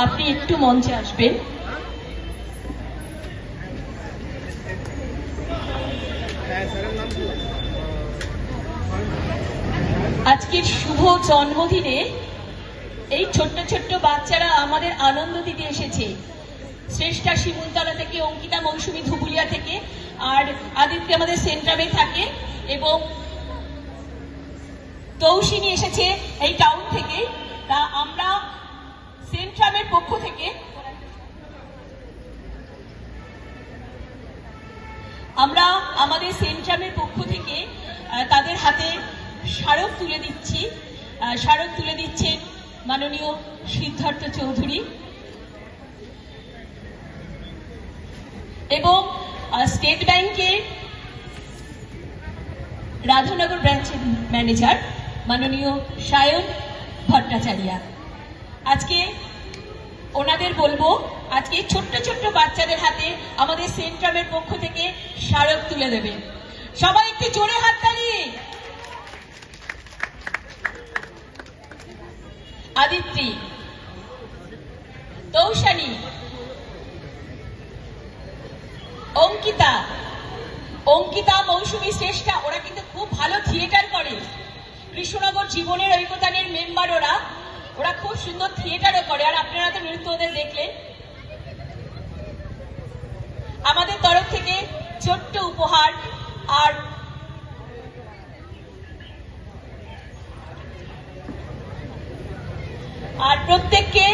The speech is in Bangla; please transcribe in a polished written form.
আপনি একটু মঞ্চে আসবেন। আজকের শুভ জন্মদিনে এই ছোট্ট ছোট্ট বাচ্চারা আমাদের আনন্দ দিতে এসেছে। শ্রেষ্ঠা শিমুলতলা থেকে, অঙ্কিতা মৌসুমী ধুবুলিয়া থেকে, আর আদিত্য আমাদের সেন্ট্রামে থাকে, এবং তৌসিনী এসেছে এই টাউন থেকে। তা আমরা সেন্ট্রামের পক্ষ থেকে আমাদের সেন্ট্রামের পক্ষ থেকে তাদের হাতে স্মারক তুলে দিচ্ছি। স্মারক তুলে দিচ্ছেন মাননীয় সিদ্ধার্থ চৌধুরী এবং স্টেট ব্যাংকের রাধানগর ব্রাঞ্চের ম্যানেজার মাননীয় সায়ন ভট্টাচার্য। আজকে ওনাদের বলবো আজকে ছোট্ট ছোট্ট বাচ্চাদের হাতে আমাদের সেন্ট্রামের পক্ষ থেকে স্মারক তুলে দেবে। সবাই একটু জোরে হাততালি। আদিত্রি, তৌশানী, অঙ্কিতা মৌসুমী শ্রেষ্ঠা, ওরা কিন্তু খুব ভালো থিয়েটার করে। কৃষ্ণনগর জীবনের ঐকতানের মেম্বার ওরা খুব সুন্দর থিয়েটারও করে। আর আপনারা তো নৃত্য ওদের দেখলেন। আমাদের তরফ থেকে ছোট্ট উপহার। আর প্রত্যেককে